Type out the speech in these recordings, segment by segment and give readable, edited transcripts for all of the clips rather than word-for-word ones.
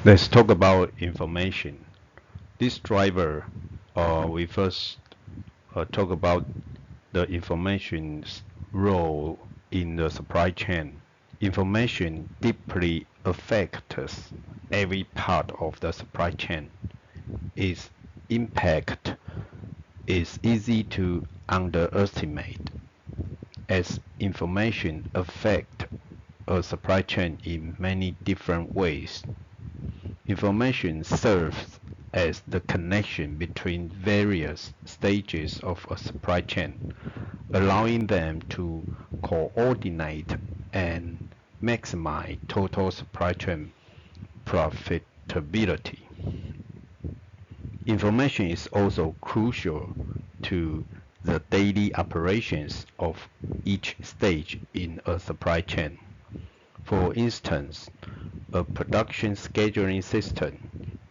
Let's talk about information. This driver, we first talk about the information's role in the supply chain. Information deeply affects every part of the supply chain. Its impact is easy to underestimate, as information affects a supply chain in many different ways. Information serves as the connection between various stages of a supply chain, allowing them to coordinate and maximize total supply chain profitability. Information is also crucial to the daily operations of each stage in a supply chain. For instance, a production scheduling system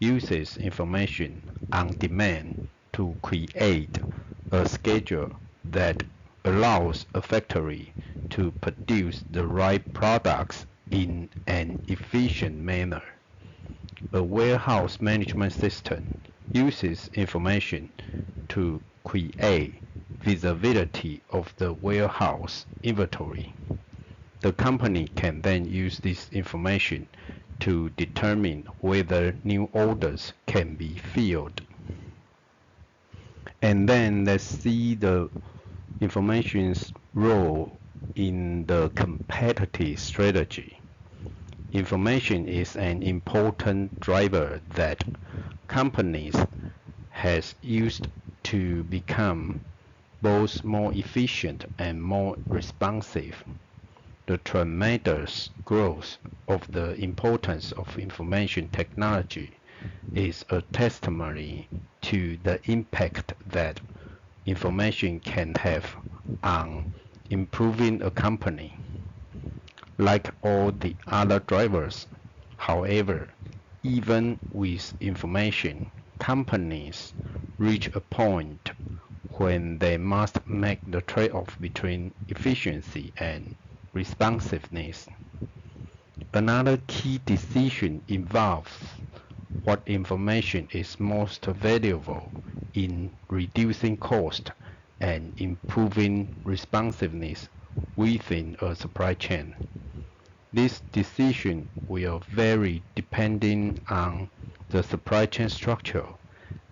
uses information on demand to create a schedule that allows a factory to produce the right products in an efficient manner. A warehouse management system uses information to create visibility of the warehouse inventory. The company can then use this information to determine whether new orders can be filled. And then let's see the information's role in the competitive strategy. Information is an important driver that companies has used to become both more efficient and more responsive. The tremendous growth of the importance of information technology is a testimony to the impact that information can have on improving a company. Like all the other drivers, however, even with information, companies reach a point when they must make the trade-off between efficiency and responsiveness. Another key decision involves what information is most valuable in reducing cost and improving responsiveness within a supply chain. This decision will vary depending on the supply chain structure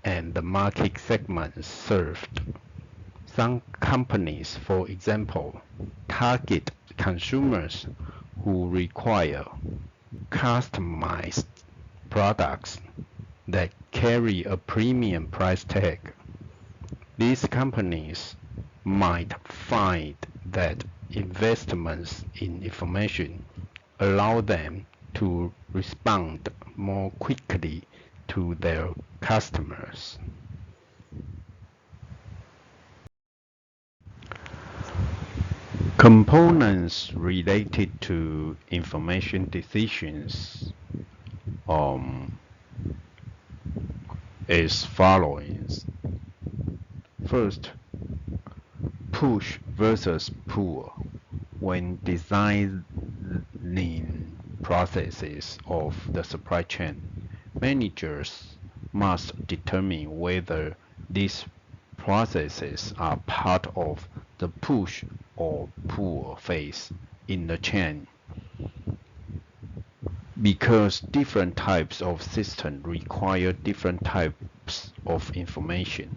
and the market segments served. Some companies, for example, target consumers who require customized products that carry a premium price tag. These companies might find that investments in information allow them to respond more quickly to their customers. Components related to information decisions is following. First, push versus pull. When designing processes of the supply chain, managers must determine whether these processes are part of the push or pull phase in the chain. Because different types of systems require different types of information,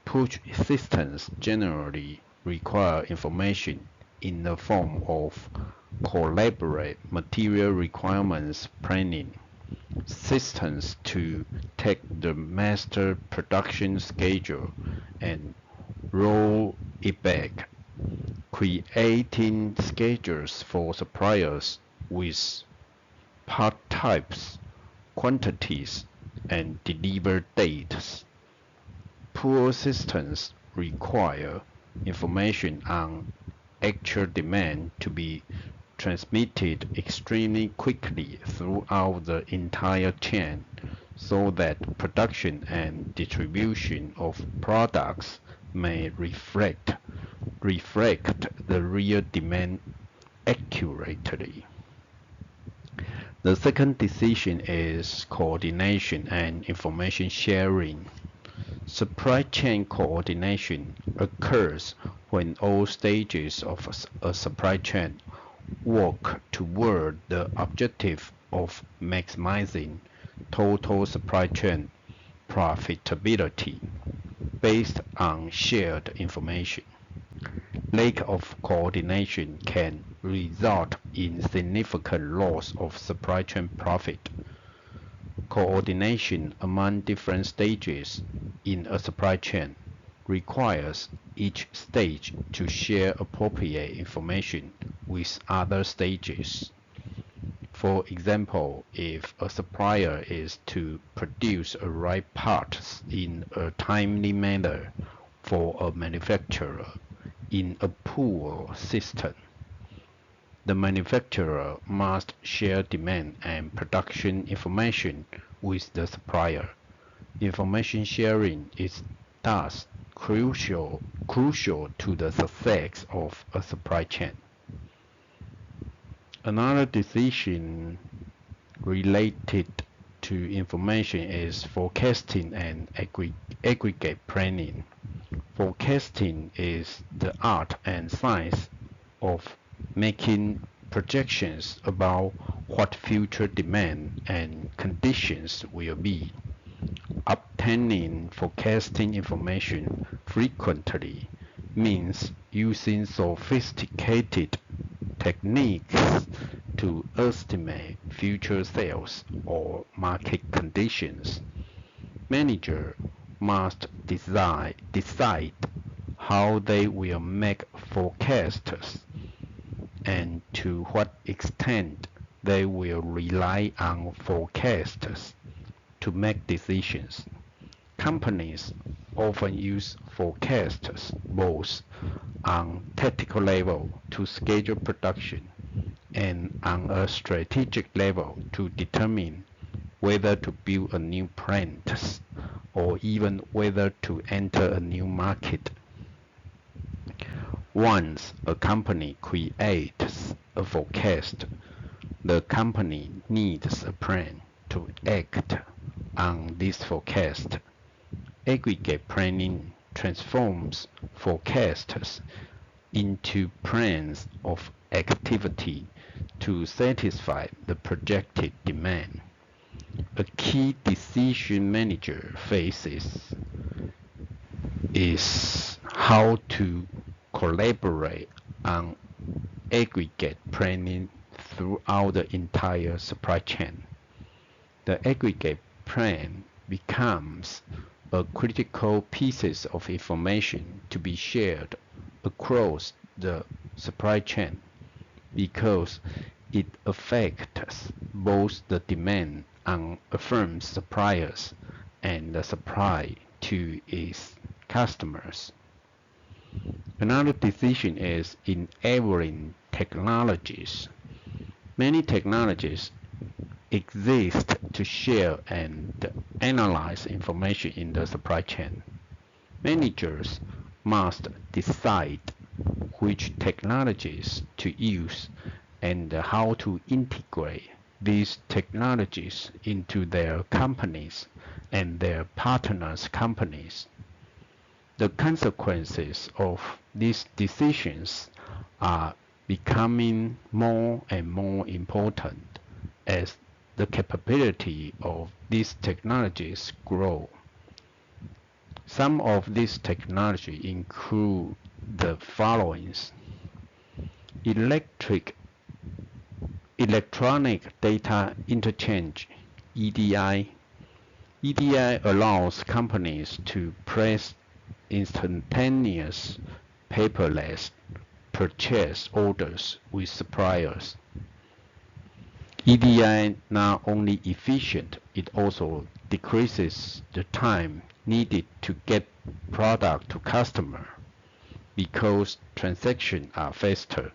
push systems generally require information in the form of collaborate material requirements planning systems to take the master production schedule and roll it back, creating schedules for suppliers with part types, quantities, and deliver dates. Pull systems require information on actual demand to be transmitted extremely quickly throughout the entire chain so that production and distribution of products may reflect the real demand accurately. The second decision is coordination and information sharing. Supply chain coordination occurs when all stages of a supply chain work toward the objective of maximizing total supply chain profitability based on shared information. Lack of coordination can result in significant loss of supply chain profit. Coordination among different stages in a supply chain requires each stage to share appropriate information with other stages. For example, if a supplier is to produce a right parts in a timely manner for a manufacturer in a pool system, the manufacturer must share demand and production information with the supplier. Information sharing is thus crucial to the success of a supply chain. Another decision related to information is forecasting and aggregate planning. Forecasting is the art and science of making projections about what future demand and conditions will be. Obtaining forecasting information frequently means using sophisticated techniques to estimate future sales or market conditions. Managers must decide how they will make forecasts and to what extent they will rely on forecasts to make decisions. Companies often use forecasts both on technical level to schedule production and on a strategic level to determine whether to build a new plant or even whether to enter a new market. Once a company creates a forecast, the company needs a plan to act on this forecast. Aggregate planning transforms forecasts into plans of activity to satisfy the projected demand. A key decision manager faces is how to collaborate on aggregate planning throughout the entire supply chain. The aggregate plan becomes a critical piece of information to be shared across the supply chain because it affects both the demand on a firm's suppliers and the supply to its customers. Another decision is enabling technologies. Many technologies exist to share and analyze information in the supply chain. Managers must decide which technologies to use and how to integrate these technologies into their companies and their partners' companies. The consequences of these decisions are becoming more and more important as the capability of these technologies grow. Some of these technologies include the following: electronic data interchange, EDI. EDI allows companies to place instantaneous paperless purchase orders with suppliers. EDI not only efficient, it also decreases the time needed to get product to customer because transactions are faster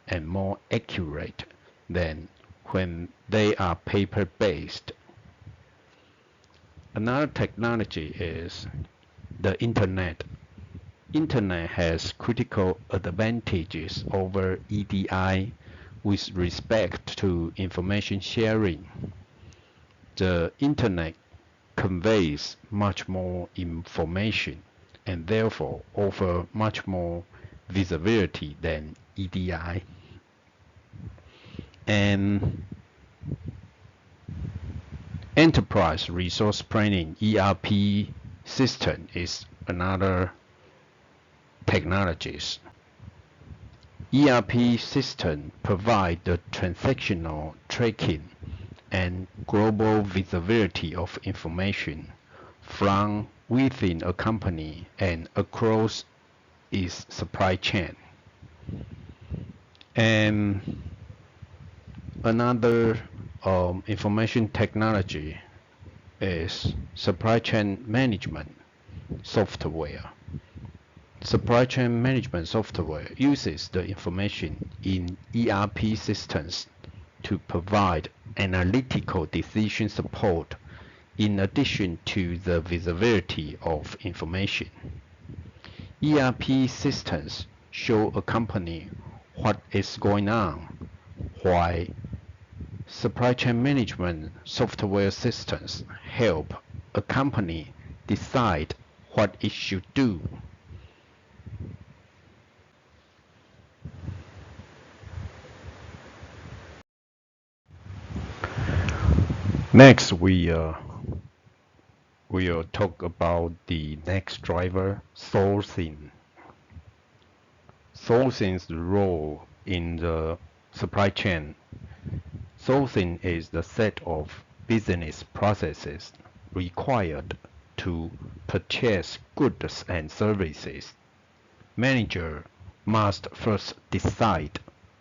and more accurate than when they are paper-based. Another technology is the Internet. Internet has critical advantages over EDI With respect to information sharing, the Internet conveys much more information and therefore offer much more visibility than EDI. And Enterprise Resource Planning ERP system is another technologies. ERP system provide the transactional tracking and global visibility of information from within a company and across its supply chain. And another information technology is supply chain management software. Supply chain management software uses the information in ERP systems to provide analytical decision support in addition to the visibility of information. ERP systems show a company what is going on, while supply chain management software systems help a company decide what it should do. Next, we'll talk about the next driver, sourcing. Sourcing's role in the supply chain. Sourcing is the set of business processes required to purchase goods and services. Manager must first decide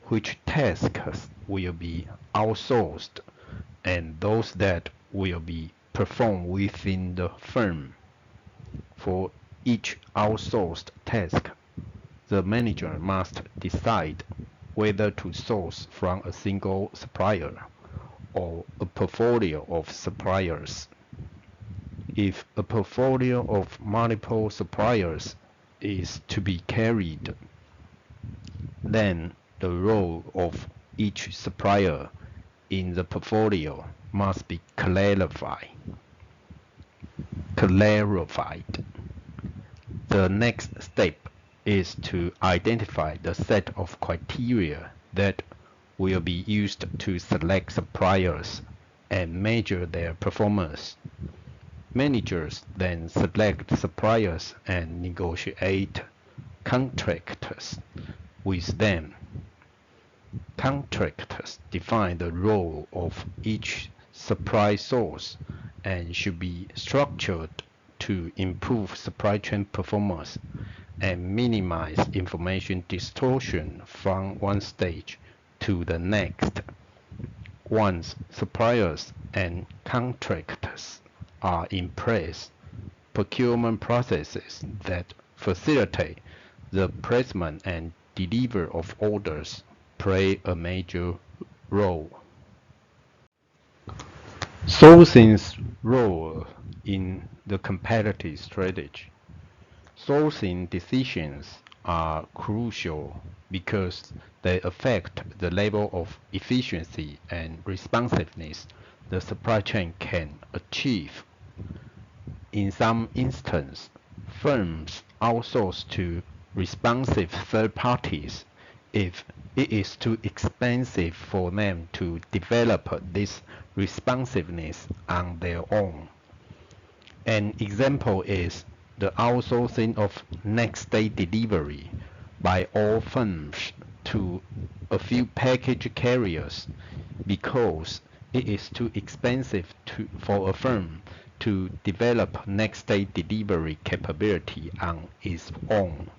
which tasks will be outsourced and those that will be performed within the firm. For each outsourced task, the manager must decide whether to source from a single supplier or a portfolio of suppliers. If a portfolio of multiple suppliers is to be carried, then the role of each supplier in the portfolio must be clarified. The next step is to identify the set of criteria that will be used to select suppliers and measure their performance. Managers then select suppliers and negotiate contracts with them. Contracts define the role of each supply source and should be structured to improve supply chain performance and minimize information distortion from one stage to the next. Once suppliers and contracts are in place, procurement processes that facilitate the placement and delivery of orders play a major role. Sourcing's role in the competitive strategy. Sourcing decisions are crucial because they affect the level of efficiency and responsiveness the supply chain can achieve. In some instances, firms outsource to responsive third parties if it is too expensive for them to develop this responsiveness on their own. An example is the outsourcing of next-day delivery by all firms to a few package carriers because it is too expensive for a firm to develop next-day delivery capability on its own.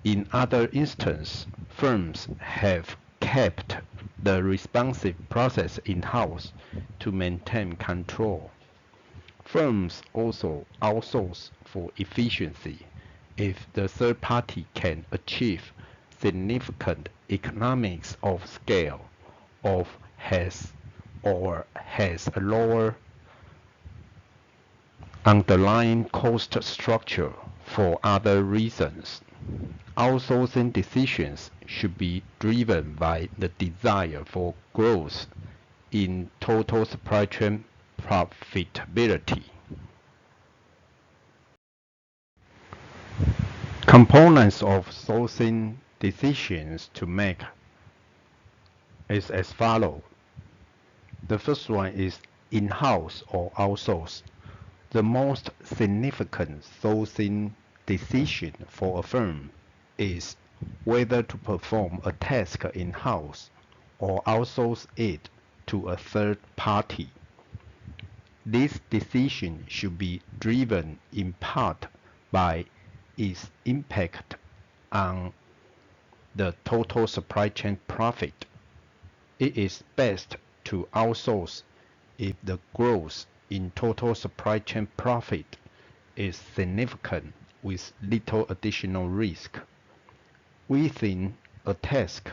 In other instances, firms have kept the responsive process in-house to maintain control. Firms also outsource for efficiency if the third party can achieve significant economies of scale or has a lower underlying cost structure for other reasons. outsourcing decisions should be driven by the desire for growth in total supply chain profitability. Components of sourcing decisions to make is as follows. The first one is in-house or outsource. The most significant sourcing decision for a firm is whether to perform a task in-house or outsource it to a third party. This decision should be driven in part by its impact on the total supply chain profit. It is best to outsource if the growth in total supply chain profit is significant with little additional risk. Within a task,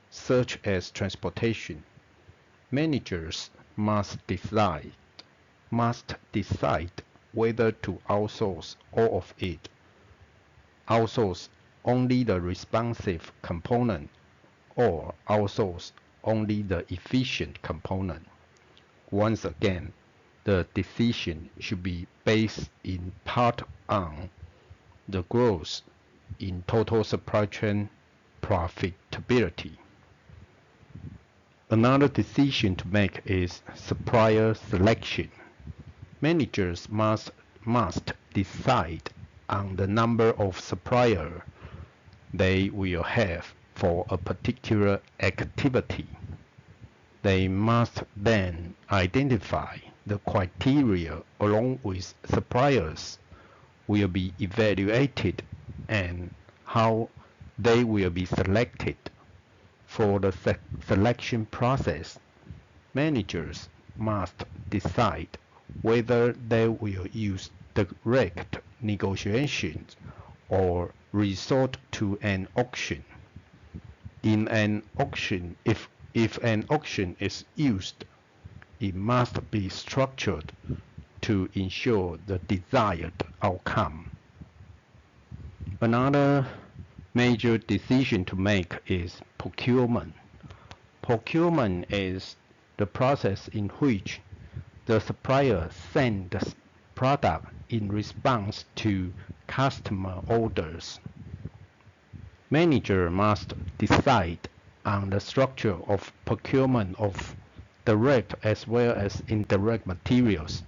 such as transportation, managers must decide whether to outsource all of it, outsource only the responsive component, or outsource only the efficient component. Once again, the decision should be based in part on the growth in total supply chain profitability. Another decision to make is supplier selection. Managers must decide on the number of suppliers they will have for a particular activity. They must then identify the criteria along which suppliers will be evaluated and how they will be selected. For the selection process, managers must decide whether they will use direct negotiations or resort to an auction. In an auction, if an auction is used, it must be structured to ensure the desired outcome. Another major decision to make is procurement. Procurement is the process in which the supplier sends product in response to customer orders. Manager must decide on the structure of procurement of direct as well as indirect materials,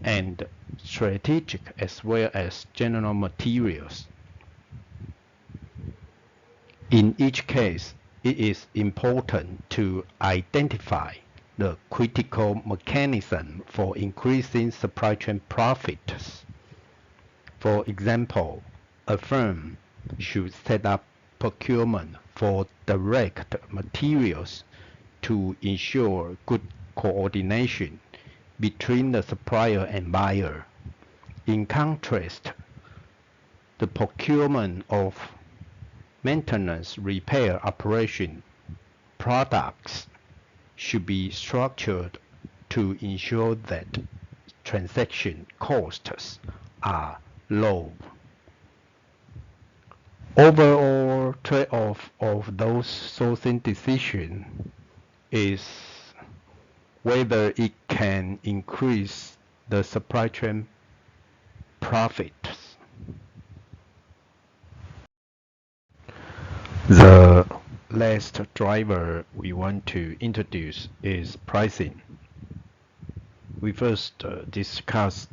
and strategic as well as general materials. In each case, it is important to identify the critical mechanism for increasing supply chain profits. For example, a firm should set up procurement for direct materials to ensure good coordination between the supplier and buyer. In contrast, the procurement of maintenance repair operation products should be structured to ensure that transaction costs are low. Overall trade-off of those sourcing decisions is whether it can increase the supply chain profits. The last driver we want to introduce is pricing. We first discuss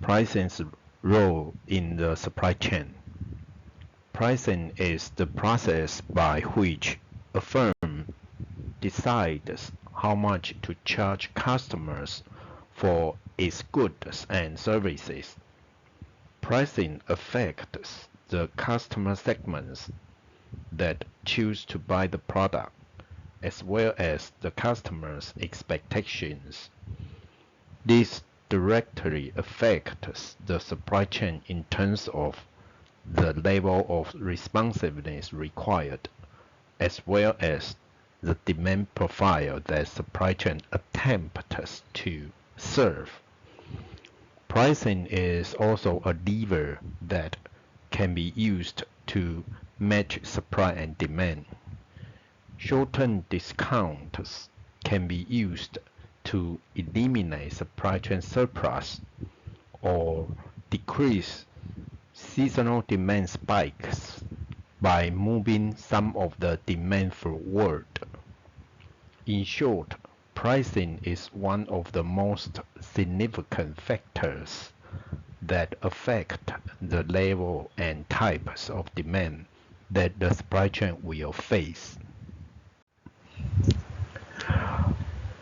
pricing's role in the supply chain. Pricing is the process by which a firm decides how much to charge customers for its goods and services. Pricing affects the customer segments that choose to buy the product, as well as the customer's expectations. This directly affects the supply chain in terms of the level of responsiveness required, as well as the demand profile that supply chain attempts to serve. Pricing is also a lever that can be used to match supply and demand. Short-term discounts can be used to eliminate supply chain surplus or decrease seasonal demand spikes by moving some of the demand forward. In short, pricing is one of the most significant factors that affect the level and types of demand that the supply chain will face.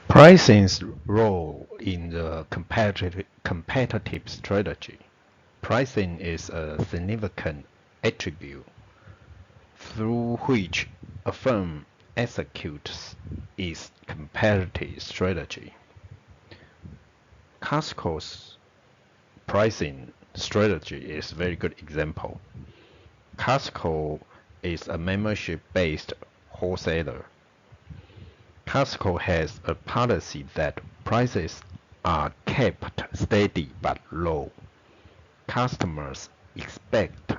Pricing's role in the competitive strategy. Pricing is a significant attribute through which a firm executes its competitive strategy. Costco's pricing strategy is a very good example. Costco is a membership-based wholesaler. Costco has a policy that prices are kept steady but low. Customers expect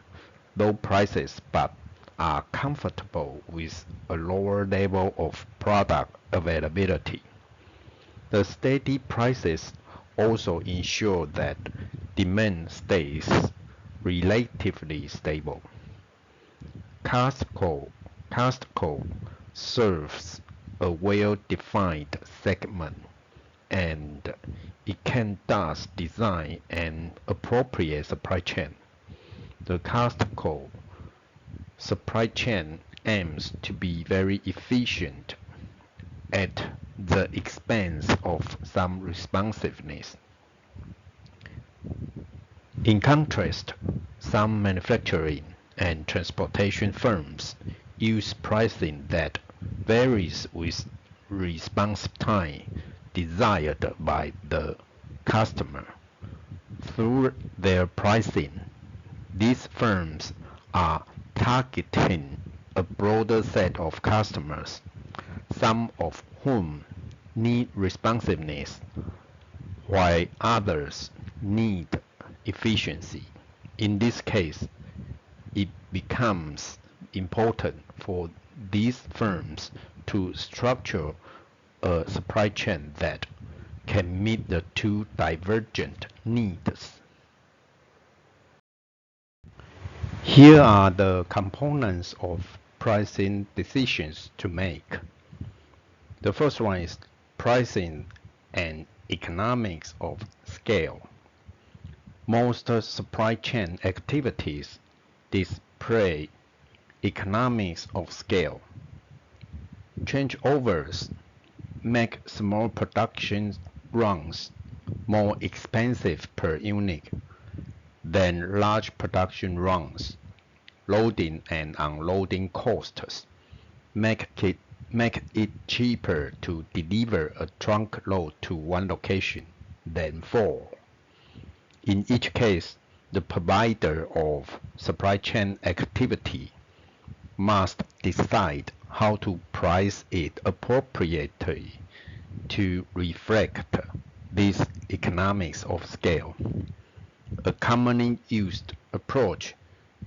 low prices but are comfortable with a lower level of product availability. The steady prices also ensure that demand stays relatively stable. Costco serves a well-defined segment, and it can thus design an appropriate supply chain. The Costco supply chain aims to be very efficient at the expense of some responsiveness. In contrast, some manufacturing and transportation firms use pricing that varies with response time desired by the customer. Through their pricing, these firms are targeting a broader set of customers, some of whom need responsiveness, while others need efficiency. In this case, it becomes important for these firms to structure a supply chain that can meet the two divergent needs. Here are the components of pricing decisions to make. The first one is pricing and economics of scale. Most supply chain activities display economics of scale. Changeovers make small production runs more expensive per unit than large production runs. Loading and unloading costs make it cheaper to deliver a trunk load to one location than 4. In each case, the provider of supply chain activity must decide how to price it appropriately to reflect these economics of scale. A commonly used approach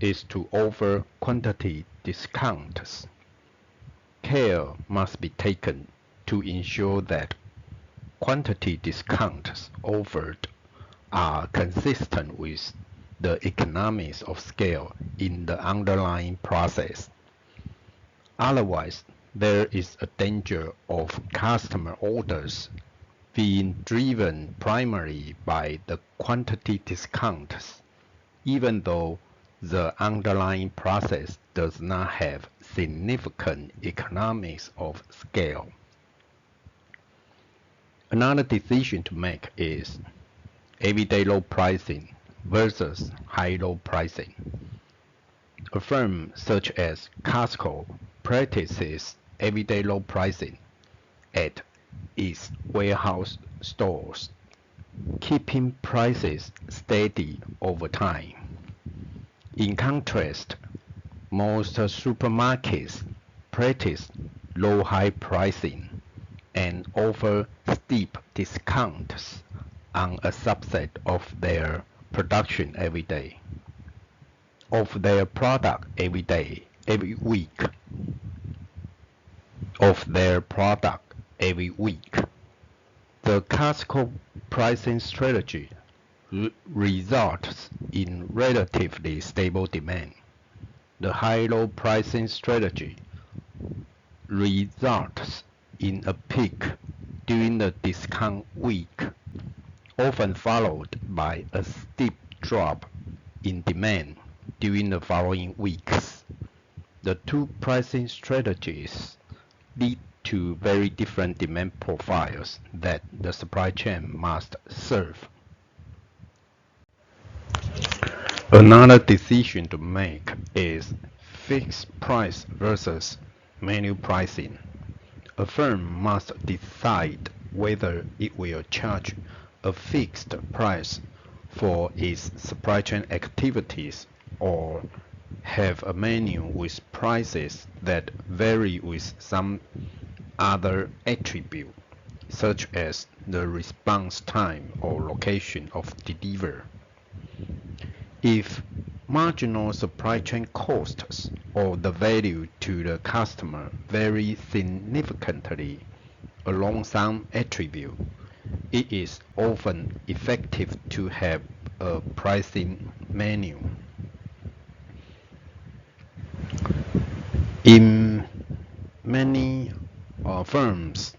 is to offer quantity discounts. Care must be taken to ensure that quantity discounts offered are consistent with the economics of scale in the underlying process. Otherwise, there is a danger of customer orders being driven primarily by the quantity discounts, even though the underlying process does not have significant economics of scale. Another decision to make is everyday low pricing versus high-low pricing. A firm such as Costco practices everyday low pricing at its warehouse stores, keeping prices steady over time. In contrast, most supermarkets practice low-high pricing and offer steep discounts on a subset of their production every day. of their product every day, every week, of their product every week. The classical pricing strategy results in relatively stable demand. The high-low pricing strategy results in a peak during the discount week, often followed by a steep drop in demand during the following weeks. The two pricing strategies lead to very different demand profiles that the supply chain must serve. Another decision to make is fixed price versus menu pricing. A firm must decide whether it will charge a fixed price for its supply chain activities or have a menu with prices that vary with some other attribute, such as the response time or location of delivery. If marginal supply chain costs or the value to the customer vary significantly along some attribute, it is often effective to have a pricing menu. In many firms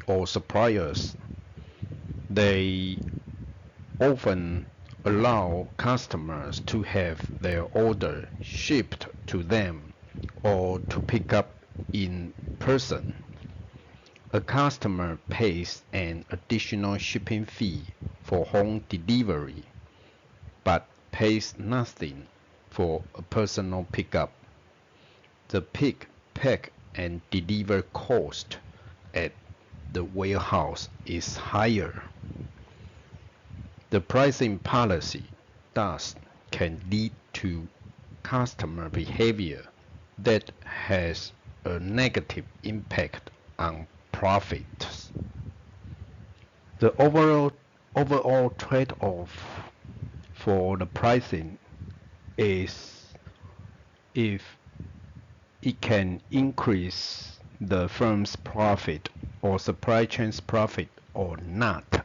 or suppliers, they often allow customers to have their order shipped to them or to pick up in person. A customer pays an additional shipping fee for home delivery, but pays nothing for a personal pickup. The pick, pack, and deliver cost at the warehouse is higher. The pricing policy thus can lead to customer behavior that has a negative impact on profits. The overall trade-off for the pricing is if it can increase the firm's profit or supply chain's profit or not.